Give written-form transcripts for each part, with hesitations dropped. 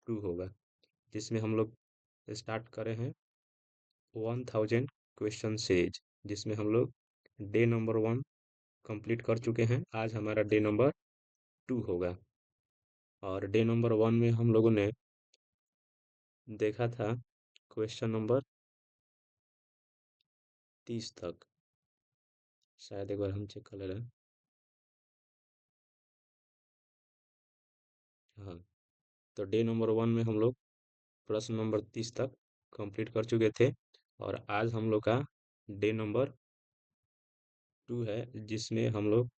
2 होगा, जिसमें हम लोग स्टार्ट करे हैं 1000 क्वेश्चन सीरीज, जिसमें हम लोग डे नंबर 1 कंप्लीट कर चुके हैं। आज हमारा डे नंबर 2 होगा। और डे नंबर 1 में हम लोगों ने देखा था क्वेश्चन नंबर 30 तक। शायद एक बार हम चेक कर ले रहे हैं। हाँ, तो डे नंबर 1 में हम लोग प्रश्न नंबर 30 तक कंप्लीट कर चुके थे। और आज हम लोग का डे नंबर 2 है, जिसमें हम लोग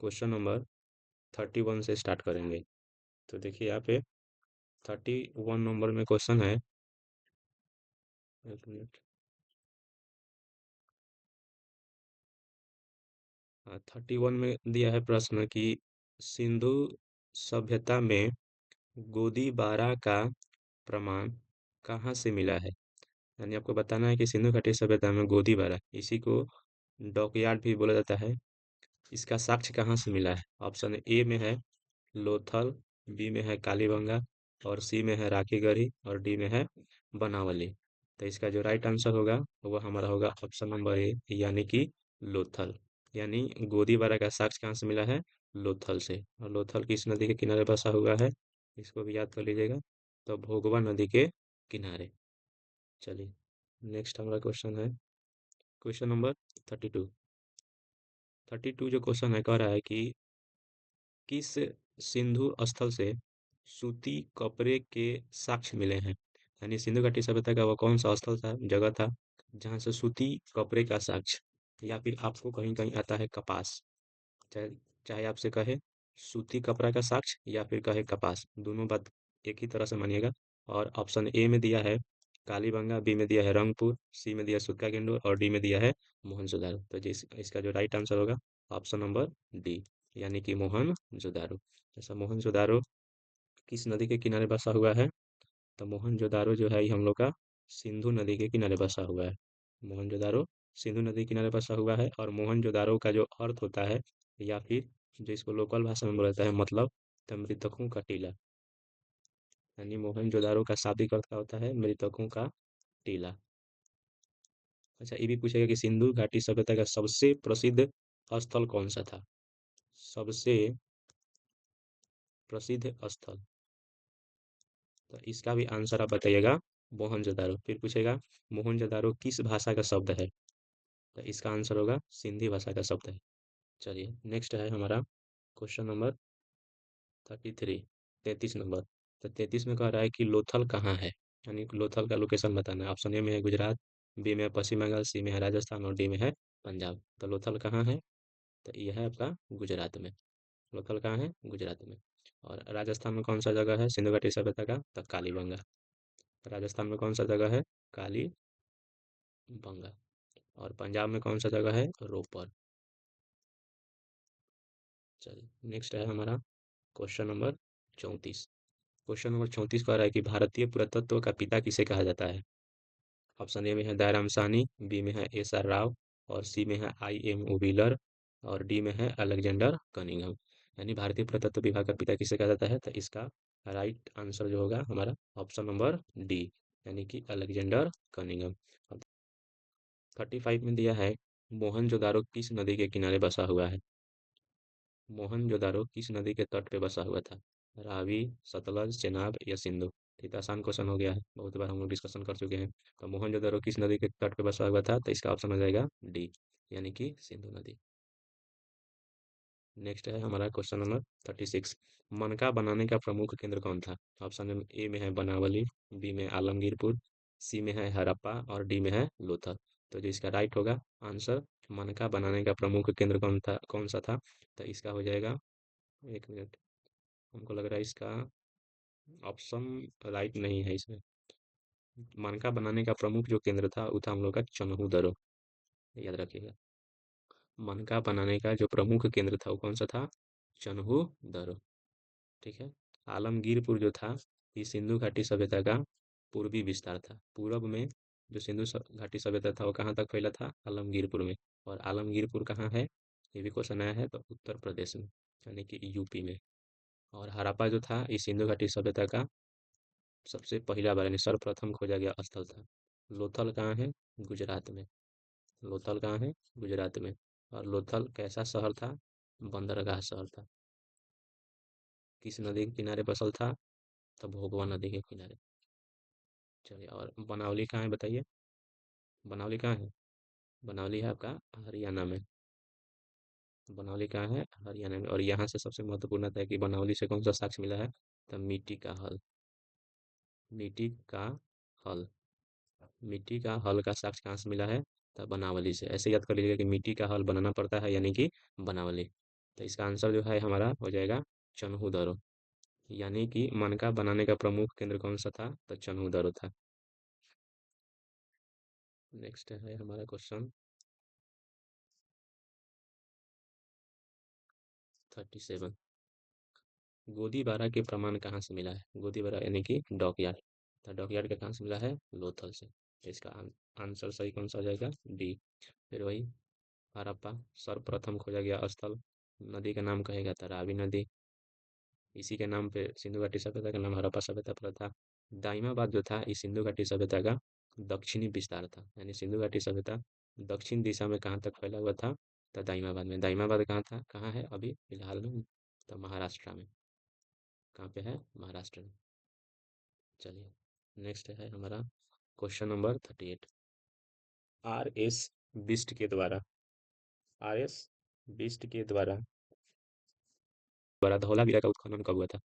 क्वेश्चन नंबर 31 से स्टार्ट करेंगे। तो देखिए यहाँ पे 31 नंबर में क्वेश्चन है। एक मिनट। हाँ, 31 में दिया है प्रश्न कि सिंधु सभ्यता में गोदी बारा का प्रमाण कहाँ से मिला है। यानी आपको बताना है कि सिंधु घाटी सभ्यता में गोदी बारा, इसी को डॉकयार्ड भी बोला जाता है, इसका साक्ष्य कहाँ से मिला है। ऑप्शन ए में है लोथल, बी में है कालीबंगा, और सी में है राखीगढ़ी, और डी में है बनावली। तो इसका जो राइट आंसर होगा वो हमारा होगा ऑप्शन नंबर ए, यानी कि लोथल। यानी गोदीबारा का साक्ष्य कहाँ से मिला है, लोथल से। और लोथल किस नदी के किनारे बसा हुआ है, इसको भी याद कर लीजिएगा। तो भोगवा नदी के किनारे। चलिए, नेक्स्ट हमारा क्वेश्चन है क्वेश्चन नंबर 32। 32 जो क्वेश्चन है, कह रहा है कि किस सिंधु स्थल से सूती कपड़े के साक्ष्य मिले हैं। यानी सिंधु घाटी सभ्यता का वो कौन सा स्थल था, जगह था, जहाँ से सूती कपड़े का साक्ष्य, या फिर आपको कहीं कहीं आता है कपास, चाहे चाहे आपसे कहे सूती कपड़ा का साक्ष्य या फिर कहे कपास, दोनों बात एक ही तरह से मानिएगा। और ऑप्शन ए में दिया है कालीबंगा, बी में दिया है रंगपुर, सी में दिया है सुक्का गेंडो, और डी में दिया है मोहनजोदारो। तो जिस इसका जो राइट आंसर होगा ऑप्शन नंबर डी, यानी कि मोहनजोदारो। जैसा मोहनजोदारो किस नदी के किनारे बसा हुआ है, तो मोहनजोदारो जो है ये हम लोग का सिंधु नदी के किनारे बसा हुआ है। मोहनजोदारो सिंधु नदी के किनारे बसा हुआ है। और मोहनजोदारो का जो अर्थ होता है, या फिर जो इसको लोकल भाषा में बोला जाता है, मतलब तो मृतकों का टीला। यानी मोहनजोदारो का शाब्दिक अर्थ क्या होता है, मृतकों का टीला। अच्छा, ये भी पूछेगा कि सिंधु घाटी सभ्यता का सबसे प्रसिद्ध स्थल कौन सा था। सबसे प्रसिद्ध स्थल, तो इसका भी आंसर आप बताइएगा मोहनजोदारो। फिर पूछेगा मोहनजोदारो किस भाषा का शब्द है, तो इसका आंसर होगा सिंधी भाषा का शब्द है। चलिए, नेक्स्ट है हमारा क्वेश्चन नंबर 33, 33 नंबर। तो 33 में कह रहा है कि लोथल कहाँ है, यानी कि लोथल का लोकेशन बताना है। ऑप्शन ए में है गुजरात, बी में है पश्चिम बंगाल, सी में है राजस्थान, और डी में है पंजाब। तो लोथल कहाँ है, तो यह है आपका गुजरात में। लोथल कहाँ है, गुजरात में। और राजस्थान में कौन सा जगह है सिंधु घाटी सभ्यता का, तो कालीबंगा। राजस्थान में कौन सा जगह है, कालीबंगा। और पंजाब में कौन सा जगह है, रोपड़। चलिए, नेक्स्ट है हमारा क्वेश्चन नंबर 34। क्वेश्चन नंबर 34 कह रहा है कि भारतीय पुरातत्व का पिता किसे कहा जाता है। ऑप्शन ए में है दयाराम साहनी, बी में है एस आर राव, और सी में है आई एम ओ व्हीलर, और डी में है अलेक्जेंडर कनिंघम। यानी भारतीय पुरातत्व विभाग का पिता किसे कहा जाता है, तो इसका राइट आंसर जो होगा हमारा ऑप्शन नंबर डी, यानी कि अलेक्जेंडर कनिंघम। 35 में दिया है मोहनजोदारो किस नदी के किनारे बसा हुआ है। मोहनजोदारो किस नदी के तट पे बसा हुआ था, रावी, सतलज, चेनाब या सिंधु। ठीक, आसान क्वेश्चन हो गया है, बहुत बार हम लोग डिस्कशन कर चुके हैं। तो मोहनजोदारो किस नदी के तट पे बसा हुआ था, तो इसका ऑप्शन हो जाएगा डी, यानी कि सिंधु नदी। नेक्स्ट है हमारा क्वेश्चन नंबर 36। मनका बनाने का प्रमुख केंद्र कौन था। ऑप्शन ए में है बनावली, बी में आलमगीरपुर, सी में है हड़प्पा, और डी में है लोथल। तो जो इसका राइट होगा आंसर, मनका बनाने का प्रमुख केंद्र कौन सा था, तो इसका हो जाएगा, एक मिनट, हमको लग रहा है इसका ऑप्शन राइट नहीं है इसमें। मनका बनाने का प्रमुख जो केंद्र था वो था हम लोग का चन्हू दरो, याद रखिएगा। मनका बनाने का जो प्रमुख केंद्र था वो कौन सा था, चन्हू दरो। ठीक है। आलमगीरपुर जो था, ये सिंधु घाटी सभ्यता का पूर्वी विस्तार था। पूरब में जो घाटी सभ्यता था वो कहाँ तक फैला था, आलमगीरपुर में। और आलमगीरपुर कहाँ है, ये भी क्वेश्चन आया है, तो उत्तर प्रदेश में, यानी कि यूपी में। और हड़प्पा जो था ये सिंधु घाटी सभ्यता का सबसे पहला बार यानी सर्वप्रथम खोजा गया स्थल था। लोथल कहाँ है? गुजरात में। लोथल कहाँ है? गुजरात में। और लोथल कैसा शहर था? बंदरगाह शहर था। किस नदी के किनारे बसल था? तो भोगवा नदी के किनारे। चलिए, और बनावली कहाँ है बताइए? बनावली कहाँ है? बनावली है आपका हरियाणा में। बनावली कहाँ है? हरियाणा में। और यहाँ से सबसे महत्वपूर्ण आता है कि बनावली से कौन सा साक्ष्य मिला है? तो मिट्टी का हल। मिट्टी का हल। मिट्टी का हल का साक्ष्य कहाँ से मिला है? तो बनावली से। ऐसे याद कर लीजिएगा कि मिट्टी का हल बनाना पड़ता है यानी कि बनावली। तो इसका आंसर जो है हमारा हो जाएगा चन्हू। यानी कि मनका बनाने का प्रमुख केंद्र कौन सा था? तो चन्हू था। नेक्स्ट है हमारा क्वेश्चन 37। गोदी बारा के प्रमाण कहाँ से मिला है? गोदी बारा यानी कि डॉकयार्ड। तो डॉकयार्ड का कहाँ से मिला है? लोथल से। तो इसका आंसर सही कौन सा हो जाएगा? डी। फिर वही हड़प्पा, सर्वप्रथम खोजा गया स्थल। नदी का नाम कहेगा तो रावी नदी। इसी के नाम पे सिंधु घाटी सभ्यता का नाम हड़प्पा सभ्यता पड़ा था। दाइमाबाद जो था इस सिंधु घाटी सभ्यता का दक्षिणी विस्तार था। यानी सिंधु घाटी सभ्यता दक्षिण दिशा में कहाँ तक फैला हुआ था? तो दाइमाबाद में। दाइमाबाद कहाँ था? कहाँ है अभी फिलहाल में? तो महाराष्ट्र में। कहाँ पे है? महाराष्ट्र में। चलिए, नेक्स्ट है हमारा question number 38। R S Bist के द्वारा आर एस बिस्ट के द्वारा धौलावीरा का उत्खनन कब हुआ था?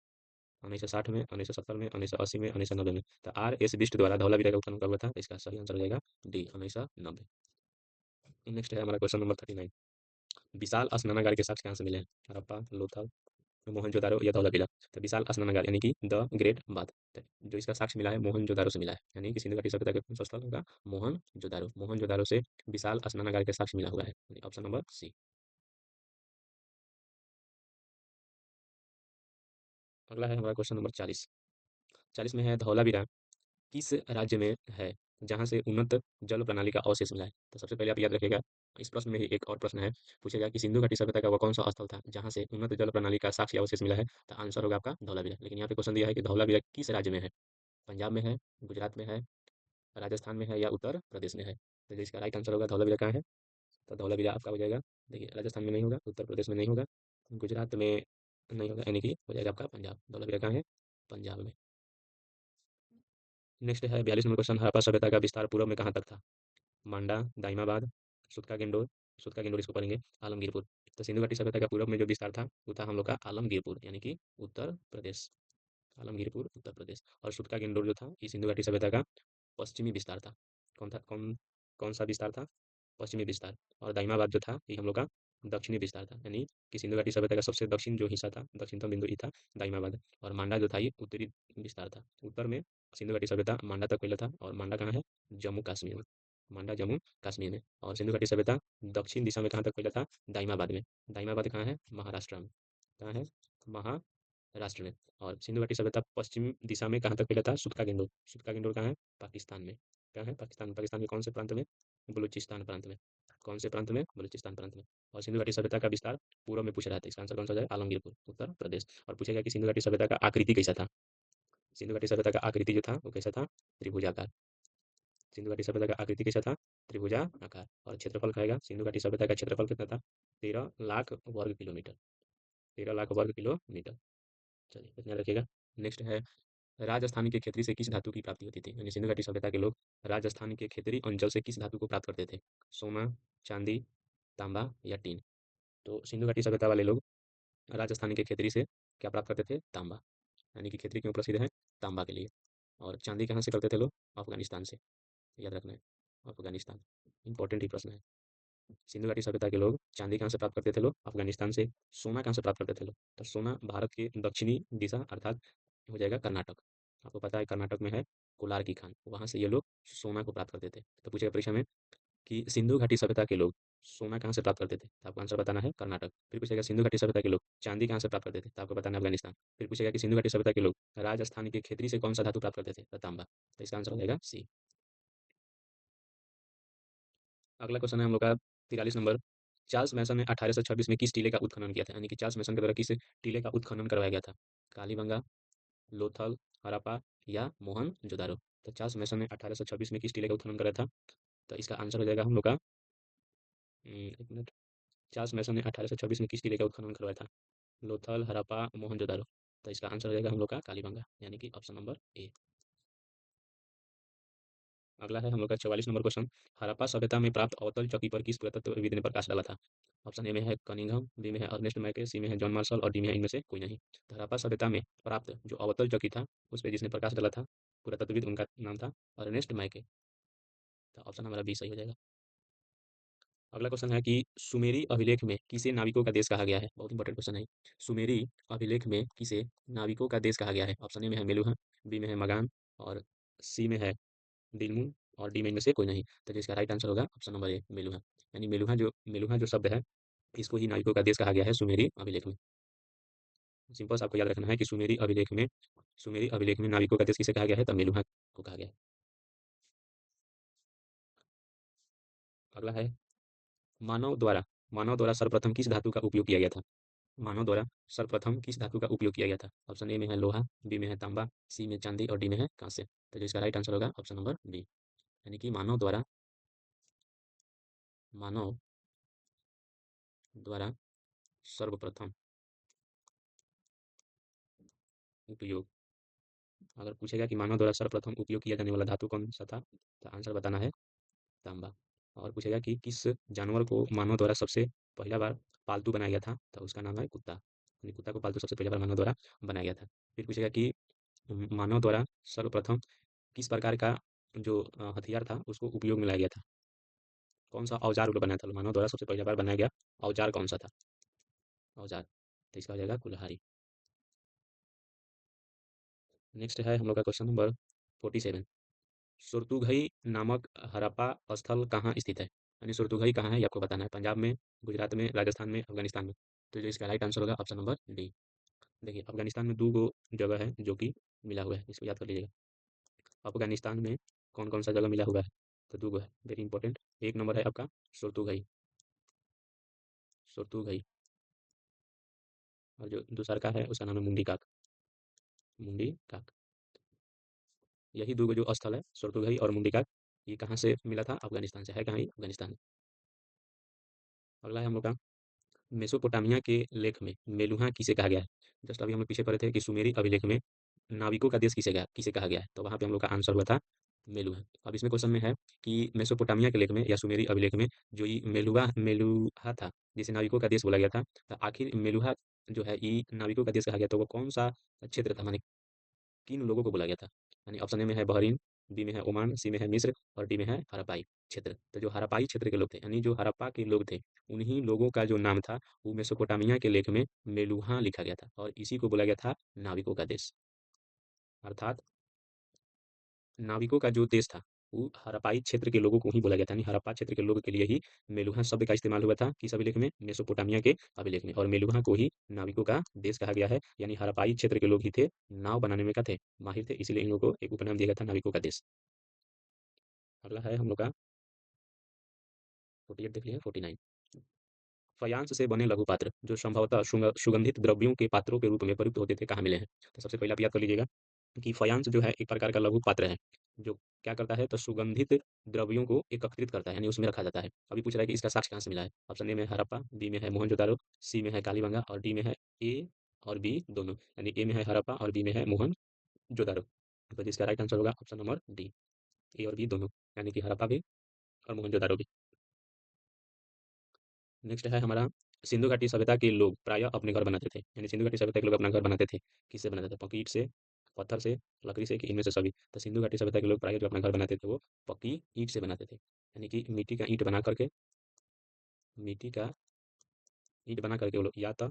1960 में, 1970 में, 1980 में, 1990 में। तो आर एस बिस्ट द्वारा धौलावीरा का उत्खनन कब हुआ था? इसका सही आंसर हो जाएगा डी, 1990। नेक्स्ट है हमारा क्वेश्चन नंबर 39। विशाल स्नानागार के साक्ष्य कहाँ से मिले हैं? हड़प्पा, लोथल, मोहनजोदारो या धौलावीरा। तो विशाल स्नानागार यानी कि द ग्रेट बाथ। तो जो इसका साक्ष्य मिला है मोहनजोदारो से मिला है। यानी कि सिंधु घाटी सभ्यता के कौन सा स्थल होगा? मोहनजोदारो। मोहनजोदारो से विशाल स्नानागार के साक्ष्य मिला हुआ है। Option number C. अगला है हमारा क्वेश्चन नंबर 40। 40 में है धौलावीरा किस राज्य में है जहाँ से उन्नत जल प्रणाली का अवशेष मिला है? तो सबसे पहले आप याद रखिएगा, इस प्रश्न में ही एक और प्रश्न है। पूछेगा कि सिंधु घाटी सभ्यता का वह कौन सा स्थल था जहाँ से उन्नत जल प्रणाली का साक्ष्य अवशेष मिला है? तो आंसर होगा आपका धौलावीरा। लेकिन यहाँ पे क्वेश्चन दिया है कि धौलावीरा किस राज्य में है? पंजाब में है, गुजरात में है, राजस्थान में है या उत्तर प्रदेश में है? तो इसका राइट आंसर होगा धौलावीरा कहाँ है? तो धौलावीरा आपका हो जाएगा, देखिए राजस्थान में नहीं होगा, उत्तर प्रदेश में नहीं होगा, गुजरात में नहीं होगा, यानी कि हो जाएगा आपका पंजाब। धौलावीरा कहाँ है? पंजाब में। नेक्स्ट है 42 नंबर क्वेश्चन। हड़प्पा सभ्यता का विस्तार पूर्व में कहाँ तक था? मांडा, दाइमाबाद, सूत्का गिंडोर। सूत्का गिंडोर इसको पढ़ेंगे आलमगीरपुर। तो सिंधु घाटी सभ्यता का पूर्व में जो विस्तार था वो था हम लोग का आलमगीरपुर यानी कि उत्तर प्रदेश। आलमगीरपुर उत्तर प्रदेश। और सूत्का गिंडोर जो था ये सिंधु घाटी सभ्यता का पश्चिमी विस्तार था। कौन था? कौन सा विस्तार था? पश्चिमी विस्तार। और दाइमाबाद जो था ये हम लोग का दक्षिणी विस्तार था। यानी कि सिंधु घाटी सभ्यता का सबसे दक्षिण जो हिस्सा था, दक्षिणतम बिंदु ये था दाइमाबाद। और मांडा जो था ये उत्तरी विस्तार था। उत्तर में सिंधु घाटी सभ्यता मांडा तक फैला था। और मांडा कहाँ है? जम्मू कश्मीर में। मांडा जम्मू कश्मीर में। और सिंधु घाटी सभ्यता दक्षिण दिशा में कहाँ तक फैला था? दाइमाबाद में। दाइमाबाद कहाँ है? महाराष्ट्र में। कहाँ है? महाराष्ट्र में। और सिंधु घाटी सभ्यता पश्चिम दिशा में कहाँ तक फैला था? सूत्का गिंडोर। सूत्का गिंडोर कहाँ है? पाकिस्तान में। कहाँ है? पाकिस्तान में। पाकिस्तान के कौन से प्रांत में? बलूचिस्तान प्रांत में। कौन से प्रांत में? बलूचिस्तान प्रांत में। और सिंधु घाटी सभ्यता का विस्तार पूर्व में पूछ रहा था। इसका आंसर कौन सा हो जाएगा? आलमगीरपुर उत्तर प्रदेश। और पूछेगा कि सिंधु घाटी सभ्यता का आकृति कैसा था? सिंधु घाटी सभ्यता का आकृति जो था वो कैसा था? त्रिभुजाकार। सिंधु घाटी सभ्यता का आकृति कैसा था? त्रिभुजाकार। और क्षेत्रफल कहेगा सिंधु घाटी सभ्यता का क्षेत्रफल कितना था? 13 लाख वर्ग किलोमीटर। 13 लाख वर्ग किलोमीटर। चलिए इतना रखिएगा। नेक्स्ट है राजस्थान के खेतरी से किस धातु की प्राप्ति होती थी? यानी सिंधु घाटी सभ्यता के लोग राजस्थान के खेतरी अंचल से किस धातु को प्राप्त करते थे? सोना, चांदी, तांबा या टीन? तो सिंधु घाटी सभ्यता वाले लोग राजस्थान के खेतरी से क्या प्राप्त करते थे? तांबा। यानी कि खेतरी क्यों प्रसिद्ध है? तांबा के लिए। और चांदी कहाँ से करते थे लोग? अफगानिस्तान से। याद रखना है, अफगानिस्तान। इंपॉर्टेंट ही प्रश्न है। सिंधु घाटी सभ्यता के लोग चांदी कहाँ से प्राप्त करते थे? लोग अफगानिस्तान से। सोना कहाँ से प्राप्त करते थे लोग? तो सोना भारत के दक्षिणी दिशा अर्थात हो जाएगा कर्नाटक। आपको पता है कर्नाटक में है कोलार की खान, वहां से ये लोग सोना को प्राप्त करते थे। तो पूछेगा परीक्षा में कि सिंधु घाटी सभ्यता के लोग सोना कहाँ से प्राप्त करते थे? तो आपको आंसर बताना है कर्नाटक। फिर पूछेगा सिंधु घाटी सभ्यता के लोग चांदी कहाँ से प्राप्त करते थे? तो आपको बताना है अफगानिस्तान। फिर पूछेगा कि सिंधु घाटी सभ्यता के लोग राजस्थान के खेतरी से कौन सा धातु प्राप्त करते थे? तो तांबा। तो इसका आंसर हो जाएगा सी। अगला क्वेश्चन है हम लोग का 43 नंबर। चार्ल्स मैसन ने 1826 में किस टीले का उत्खनन किया था? यानी कि चार्ल्स मैसन के द्वारा किस टीले का उत्खनन करवाया गया था? कालीबंगा, लोथल, हड़प्पा या मोहनजोदारो। तो चार्ल्स मैसन ने 1826 में किस टीले का उत्खनन करा था? तो इसका आंसर हो जाएगा हम लोग का 1 मिनट। चार्ल्स मैसन ने 1826 में किस टीले का उत्खनन करवाया था? लोथल, हड़प्पा, मोहनजोदारो। तो इसका आंसर हो जाएगा हम लोग का कालीबंगा, यानी कि ऑप्शन नंबर ए। अगला है हम लोग का 44 नंबर क्वेश्चन। हड़प्पा सभ्यता में प्राप्त अवतल चौकी पर किस पुरातत्वविद ने प्रकाश डाला था? ऑप्शन ए में है कनिंघम, बी में है अर्नेस्ट मैके, सी में है जॉन मार्शल और डी में है इनमें से कोई नहीं। तो हड़प्पा सभ्यता में प्राप्त जो अवतल चौकी था, उस पे जिसने प्रकाश डाला था, पुरातत्वविद, उनका नाम था अर्नेस्ट मैके। तो ऑप्शन हमारा बी सही हो जाएगा। अगला क्वेश्चन है कि सुमेरी अभिलेख में किसे नाविकों का देश कहा गया है? बहुत इंपॉर्टेंट क्वेश्चन है। सुमेरी अभिलेख में किसे नाविकों का देश कहा गया है? ऑप्शन ए में है मेलुहा, बी में है मगान और सी में है दिलमुन और डी में इनमें से कोई नहीं। तो जिसका राइट आंसर होगा ऑप्शन नंबर ए मेलुहा। यानी मेलुहा जो शब्द है, इसको ही नाविकों का देश कहा गया है सुमेरी अभिलेख में। सिंपल सा आपको याद रखना है कि सुमेरी अभिलेख में नाविकों का देश किसे कहा गया है? तो मेलुहा को कहा गया है। अगला है मानव द्वारा मानव द्वारा सर्वप्रथम किस धातु का उपयोग किया गया था? मानव द्वारा सर्वप्रथम किस धातु का उपयोग किया गया था? ऑप्शन ए में है लोहा, बी में है तांबा, सी में चांदी और डी में है कांस्य। तो जो इसका राइट आंसर होगा ऑप्शन नंबर बी। यानी कि मानव द्वारा सर्वप्रथम उपयोग, अगर पूछेगा कि मानव द्वारा सर्वप्रथम उपयोग किया जाने वाला धातु कौन सा था, तो आंसर बताना है तांबा। और पूछेगा कि किस जानवर को मानव द्वारा सबसे पहला बार पालतू बनाया गया था, तो उसका नाम है कुत्ता। यानी कुत्ता को पालतू सबसे पहला बार मानव द्वारा बनाया गया था। फिर पूछेगा कि मानव द्वारा सर्वप्रथम किस प्रकार का जो हथियार था, उसको उपयोग में लाया गया था? कौन सा औजार बनाया था मानव द्वारा सबसे पहली बार बनाया गया औजार कौन सा था? औजार। तो इसका हो जाएगा कुल्हाड़ी। नेक्स्ट है हम लोग का क्वेश्चन नंबर 47। सुरतुघई नामक हड़प्पा स्थल कहाँ स्थित है? यानी सुरतुघई कहाँ है ये आपको बताना है। पंजाब में, गुजरात में, राजस्थान में, अफगानिस्तान में। तो जो इसका राइट आंसर होगा ऑप्शन नंबर डी। देखिए अफगानिस्तान में दो गो जगह है जो कि मिला हुआ है, इसको याद कर लीजिएगा। अफगानिस्तान में कौन कौन सा जगह मिला हुआ है? तो दो गो है, वेरी इंपॉर्टेंट। एक नंबर है आपका सुरतुघई, सुरतुघई। और जो दूसरा का है उसका नाम है मुंडी काक, मुंडी काक। यही दो जो स्थल है सुरतुघई और मुंडी काक, ये कहाँ से मिला था? अफगानिस्तान से। है कहाँ? ये अफगानिस्तान में। अगला है हम लोग का मेसोपोटामिया के लेख में मेलुहा किसे कहा गया है? जस्ट अभी हम लोग पीछे पढ़े थे कि सुमेरी अभिलेख में नाविकों का देश किसे कहा गया है, तो वहां पे हम लोग का आंसर हुआ था मेलुहा। अब इसमें क्वेश्चन में है कि मेसोपोटामिया के लेख में या सुमेरी अभिलेख में जो ये मेलुहा मेलुहा था, जिसे नाविकों का देश बोला गया था, तो आखिर मेलुहा जो है ये नाविकों का देश कहा गया, तो वो कौन सा क्षेत्र था, माने किन लोगों को बोला गया था? यानी ऑप्शन ए में है बहरीन, बी में है ओमान, सी में है मिस्र और डी में है हड़प्पाई क्षेत्र। तो जो हड़प्पाई क्षेत्र के लोग थे, यानी जो हड़प्पा के लोग थे, उन्हीं लोगों का जो नाम था वो मेसोपोटामिया के लेख में मेलुहा लिखा गया था और इसी को बोला गया था नाविकों का देश। अर्थात नाविकों का जो देश था वो हड़प्पाई क्षेत्र के लोगों को ही बोला गया था, यानी हड़प्पा क्षेत्र के लोगों के लिए ही मेलुहा शब्द का इस्तेमाल हुआ था। किस अभिलेख में? मेसोपोटामिया के अभिलेख में। और मेलुहा को ही नाविकों का देश कहा गया है, यानी हड़प्पाई क्षेत्र के लोग ही थे, नाव बनाने में का थे, माहिर थे, इसलिए इन लोगों को एक उपनाम दिया गया था नाविकों का देश। अगला है हम लोग का 48, देख लिया 49। फयांस से बने लघु पात्र जो संभवतः सुगंधित द्रव्यों के पात्रों के रूप में प्रयुक्त होते थे, कहाँ मिले हैं? तो सबसे पहले आप याद कर लीजिएगा कि फयांस जो है एक प्रकार का लघु पात्र है, जो क्या करता है, तो सुगंधित द्रव्यों को एकत्रित करता है, यानी उसमें रखा जाता है। अभी पूछ रहा है कि इसका साक्ष्य कहाँ से मिला है? ऑप्शन ए में है हड़प्पा, बी में है मोहनजोदारो, सी में है कालीबंगा और डी में है ए और बी दोनों। यानी ए में है हड़प्पा और बी में है मोहनजोदारो। तो जिसका राइट आंसर होगा ऑप्शन नंबर डी, ए और बी दोनों, यानी कि हड़प्पा भी और मोहनजोदारो भी। नेक्स्ट है हमारा सिंधु घाटी सभ्यता के लोग प्रायः अपने घर बनाते थे, यानी सिंधु घाटी सभ्यता के लोग अपना घर बनाते थे, किससे बनाते थे? पक्की ईंट से, पत्थर से, लकड़ी से, कि इनमें से सभी? तो सिंधु घाटी सभ्यता के लोग प्रायः जो अपना घर बनाते थे वो पक्की ईंट से बनाते थे, यानी कि मिट्टी का ईंट बना करके वो लोग या तो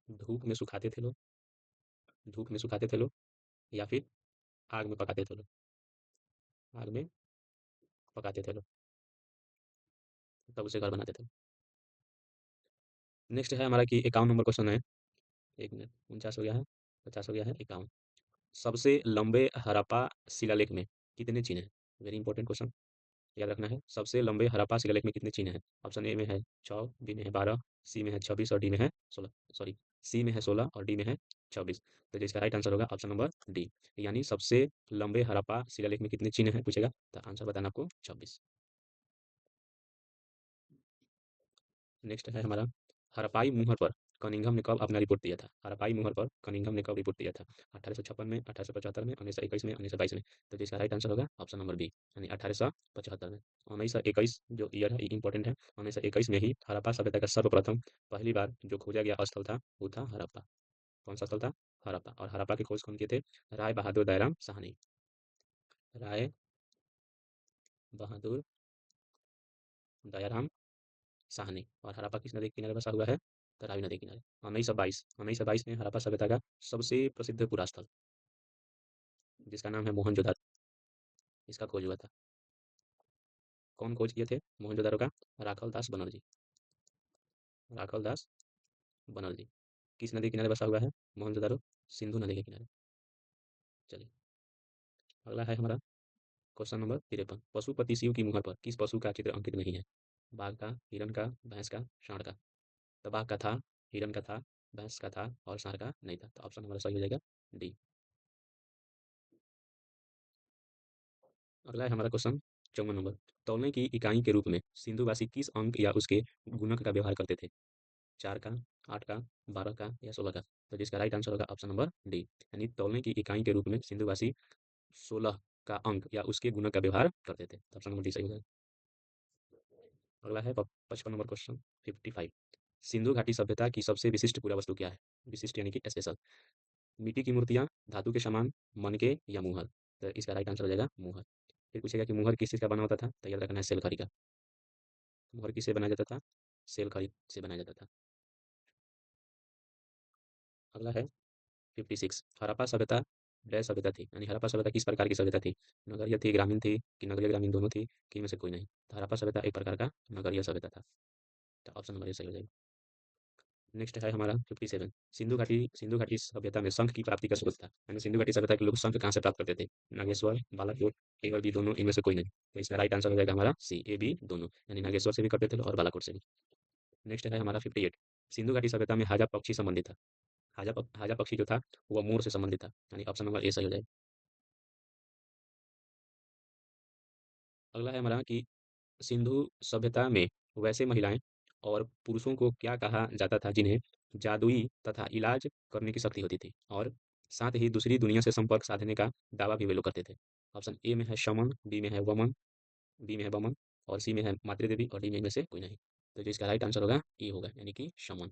धूप में सुखाते थे लोग, धूप में सुखाते थे लोग, या फिर आग में पकाते थे लोग, आग में पकाते थे लोग, तब उसे घर बनाते थे। नेक्स्ट है हमारा कि 51 नंबर क्वेश्चन है। 1 मिनट, 49 हो गया है, 50 हो गया है, 51। सबसे लंबे हड़प्पा शिलालेख में कितने चिन्ह हैं? वेरी इंपॉर्टेंट क्वेश्चन, याद रखना है। सबसे लंबे हड़प्पा शिलालेख में कितने चिन्ह हैं? ऑप्शन ए में है 6, बी में है 12, सी में है 26 और डी में है 16, सॉरी, सी में है 16 और डी में है 24। तो जिसका राइट आंसर होगा ऑप्शन नंबर डी, यानी सबसे लंबे हड़प्पा शिलालेख में कितने चिन्ह हैं पूछेगा, तो आंसर बताना आपको 24। नेक्स्ट है हमारा, हड़प्पाई मुहर पर कनिंघम ने कब अपना रिपोर्ट दिया था? हड़प्पाई मुहर पर कनिंघम ने कब रिपोर्ट दिया था? 1856 में, 1875 में, 1921 में, 1922 में? तो जिसका राइट आंसर होगा ऑप्शन नंबर बी, यानी 1875 में। 1921 जो ईयर है, इंपॉर्टेंट है। 1921 में ही हड़प्पा सभ्यता का सर्वप्रथम पहली बार जो खोजा गया स्थल था वो था हड़प्पा। कौन सा स्थल था? हड़प्पा। और हड़प्पा की खोज कौन किए थे? राय बहादुर दयाराम साहनी। राय बहादुर दयाराम साहनी। और हड़प्पा किस नदी के किनारे बसा हुआ है? तो रावी नदी के किनारे। 1922 में हड़प्पा सभ्यता का सबसे प्रसिद्ध पुरा स्थल, जिसका नाम है मोहनजोदारो, इसका खोज हुआ था। कौन खोज किए थे मोहनजोदारो का? राखल दास बनर्जी। राखल दास बनर्जी। किस नदी के किनारे बसा हुआ है मोहनजोदारो? सिंधु नदी के किनारे। चलिए, अगला है हमारा क्वेश्चन नंबर 53। पशुपति शिव की मुहर पर किस पशु का चित्र अंकित नहीं है? बाघ का, हिरण का, भैंस का, सांड का? तो बाघ का था, हिरण का था, भैंस का था और सांड का नहीं था। तो ऑप्शन हमारा सही हो जाएगा डी। अगला है हमारा क्वेश्चन 54 नंबर। तौलने की इकाई के रूप में सिंधुवासी किस अंक या उसके गुणक का व्यवहार करते थे? 4 का, 8 का, 12 का या 16 का? तो जिसका राइट आंसर होगा ऑप्शन नंबर डी, यानी तौलने की इकाई के रूप में सिंधुवासी 16 का अंक या उसके गुणक का व्यवहार करते थे। तो ऑप्शन नंबर डी सही हो जाएगा। अगला है 55 नंबर क्वेश्चन 55। सिंधु घाटी सभ्यता की सबसे विशिष्ट पूरा वस्तु क्या है? विशिष्ट यानी कि स्पेशल। मिट्टी की मूर्तियां, धातु के सामान, मनके या मुहर? तो इसका राइट आंसर हो जाएगा मुहर। फिर पूछेगा कि मुहर किस चीज़ का बना होता था? तो याद रखना है सेल खड़ी का। मुहर किससे बनाया जाता था? सेल खड़ी से बनाया जाता था। अगला है 56। हड़प्पा सभ्यता डैश सभ्यता थी, यानी हड़प्पा सभ्यता किस प्रकार की सभ्यता थी? नगरीय थी, ग्रामीण थी, कि नगरीय ग्रामीण दोनों थी, कि इनमें से कोई नहीं? तो हड़प्पा सभ्यता एक प्रकार का नगरीय सभ्यता था। तो ऑप्शन नंबर ए सही हो जाएगा। नेक्स्ट है हमारा 57। सिंधु घाटी सभ्यता में शंख की प्राप्ति का स्रोत था, यानी सिंधु घाटी सभ्यता के लोग शंख कहाँ से प्राप्त करते थे? नागेश्वर, बालाकोट, ए और बी दोनों, इनमें से कोई नहीं? तो इसका राइट आंसर हो जाएगा हमारा सी, ए बी दोनों, यानी नागेश्वर से भी करते थे और बालाकोट से भी। नेक्स्ट है हमारा 58। सिंधु घाटी सभ्यता में हाजा पक्षी संबंधित था। हाजा पक्षी जो था वो मोर से संबंधित था, यानी ऑप्शन नंबर ए सही हो जाएगा। अगला है हमारा कि सिंधु सभ्यता में वैसे महिलाएं और पुरुषों को क्या कहा जाता था जिन्हें जादुई तथा इलाज करने की शक्ति होती थी, और साथ ही दूसरी दुनिया से संपर्क साधने का दावा भी वे लोग करते थे? ऑप्शन ए में है शमन, बी में है वमन, बी में है बमन और सी में है मातृ देवी और डी में इनमें से कोई नहीं? तो जो इसका राइट आंसर होगा ए होगा, यानी कि शमन।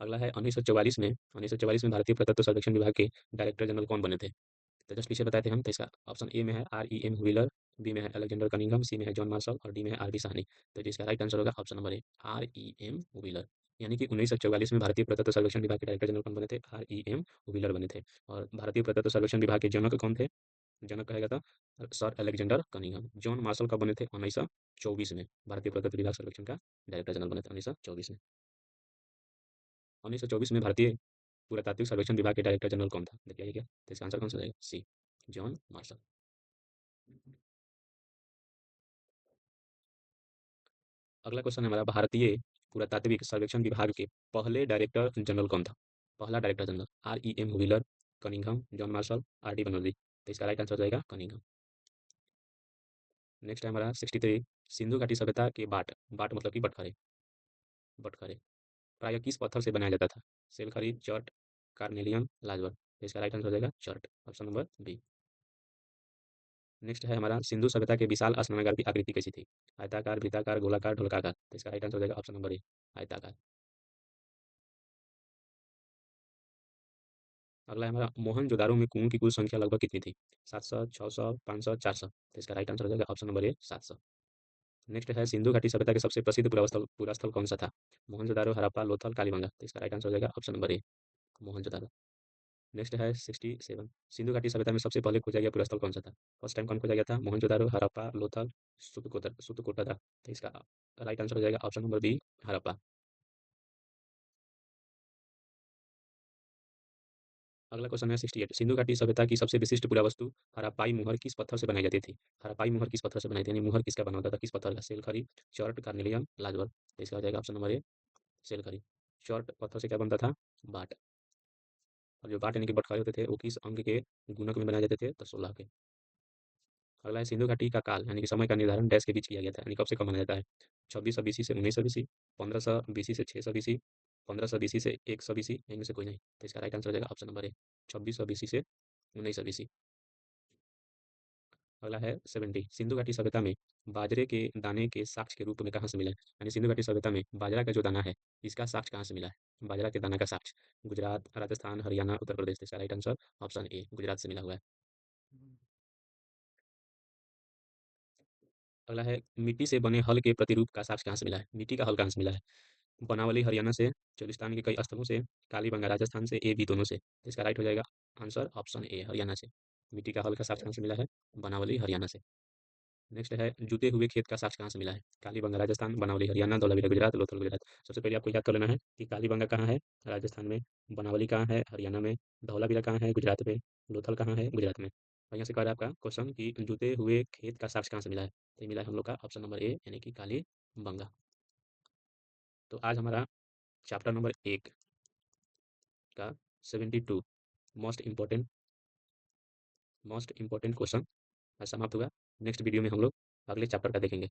अगला है 1944 में भारतीय प्रत्युत्तर सर्वेक्षण विभाग के डायरेक्टर जनरल कौन बने थे? तो जस्ट पीछे बताए थे हम। तो इसका ऑप्शन ए में है REM व्हीलर, बी में है अलेक्जेंडर कनिंघम, सी में है जॉन मार्शल और डी में है RD साहनी? तो जिसका राइट आंसर होगा option number A, REM wheeler. यानी कि 1944 में भारतीय प्रत्युत्तर सर्वेक्षण विभाग के डायरेक्टर जनरल कौन बने थे? REM व्हीलर बने थे। और भारतीय प्रत्युत्तर सर्वेक्षण विभाग के जनक कौन थे? जनक कहा जाता sir Alexander Cunningham. John Marshall कब बने थे? 1924 में भारतीय प्रत्युत्तर विभाग सर्वेक्षण का डायरेक्टर जनरल बने थे, 1924 में। 1924 में भारतीय पुरातात्विक सर्वेक्षण विभाग के डायरेक्टर जनरल कौन था? देखिए क्या, तो इसका आंसर कौन सा रहेगा? सी, जॉन मार्शल। अगला क्वेश्चन है हमारा, भारतीय पुरातात्विक सर्वेक्षण विभाग के पहले डायरेक्टर जनरल कौन था? पहला director general REM wheeler, Cunningham, John Marshall, RD Banerjee? तो इसका राइट आंसर जाएगा कनिंघम। नेक्स्ट है हमारा 63। सिंधु घाटी सभ्यता के बाट, बाट मतलब कि बटखरे, बटखरे प्रायः किस पत्थर से बनाया जाता था? सेलखरी, चट, कार्नेलियन, लाजवर? तो इसका राइट आंसर हो जाएगा चट, ऑप्शन नंबर बी। नेक्स्ट है हमारा, सिंधु सभ्यता के विशाल स्नानागार की आकृति कैसी थी? आयताकार, वृत्ताकार, गोलाकार, ढोलकाकार? तो इसका राइट आंसर हो जाएगा ऑप्शन नंबर ए, आयताकार। अगला है हमारा, मोहनजोदारो में कुओं की कुल संख्या लगभग कितनी थी? 700, 600, 500, 400? तो इसका राइट आंसर हो जाएगा ऑप्शन नंबर ए, 700। नेक्स्ट है, सिंधु घाटी सभ्यता के सबसे प्रसिद्ध पुरा स्थल कौन सा था? मोहनजोदारो, हड़प्पा, लोथल, कालीबंगा? तो इसका राइट आंसर हो जाएगा option number A, Mohenjodaro. Next है 67। सिंधु घाटी सभ्यता में सबसे पहले खोजा गया पुरा स्थल कौन सा था? फर्स्ट टाइम कौन खोजा गया था? मोहनजोदारो, हड़प्पा, लोथल, सुतकोटा? तो इसका राइट आंसर हो जाएगा ऑप्शन नंबर बी, हड़प्पा। अगला क्वेश्चन है 68। सिंधु घाटी सभ्यता की सबसे विशिष्ट पुरावस्तु हड़प्पाई मुहर किस पत्थर से बनाई जाती थी? हड़प्पाई मुहर किस पत्थर से बनाई थी, यानी मुहर किसका बना होता था, किस पत्थर का? सेलखरी, चर्ट, कार्नेलियन, लाजवर? तो इसका हो जाएगा ऑप्शन नंबर ए, सेलखरी। चर्ट पत्थर से क्या बनता था? बाट। और जो बाट यानी कि बटखरे होते थे वो किस अंक के गुणक में बनाए जाते थे? तो 16 के। अगला है सिंधु घाटी का काल यानी कि समय का निर्धारण डैश के बीच किया गया था, यानी कब से कब माना जाता है? 2600 BC से 1900 BC, 1500 BC से 600 BC, 1500 BC से 100 BC, इनमें से कोई नहीं। तो इसका राइट आंसर हो जाएगा ऑप्शन नंबर ए, 2600 BC से 1900 BC। अगला है 70, सिंधु घाटी सभ्यता में बाजरे के दाने के साक्ष्य के रूप में कहाँ से मिला है? यानी सिंधु घाटी सभ्यता में बाजरा का जो दाना है, इसका साक्ष्य कहाँ से मिला है? बाजरा के दाना का साक्ष्य गुजरात, राजस्थान, हरियाणा, उत्तर प्रदेश। तो इसका right answer option A, Gujarat से मिला हुआ है। अगला है मिट्टी से बने हल के प्रतिरूप का साक्ष्य कहाँ से मिला है? मिट्टी का हल कहाँ से मिला है? बनावली हरियाणा से, चोलिस्तान के कई स्थलों से, कालीबंगा राजस्थान से, ए बी दोनों से। तो इसका राइट हो जाएगा आंसर ऑप्शन ए, हरियाणा से। मिट्टी का हल का साक्ष्य कहाँ से मिला है? बनावली हरियाणा से। नेक्स्ट है जुते हुए खेत का साक्ष्य कहाँ से मिला है? कालीबंगा राजस्थान, बनावली हरियाणा, धौलावीरा गुजरात, लोथल गुजरात। सबसे पहले आपको याद कर लेना है कि कालीबंगा कहाँ है? राजस्थान में। बनावली कहाँ है? हरियाणा में। धौलावीरा कहाँ है? गुजरात में। लोथल कहाँ है? गुजरात में। और यहाँ से कह रहा है आपका क्वेश्चन कि जुते हुए खेत का साक्ष्य कहाँ से मिला है? तो ये मिला है हम लोग का ऑप्शन नंबर ए, यानी कि कालीबंगा। तो आज हमारा चैप्टर नंबर 1 का 72 most important most important question समाप्त हुआ। नेक्स्ट वीडियो में हम लोग अगले चैप्टर का देखेंगे।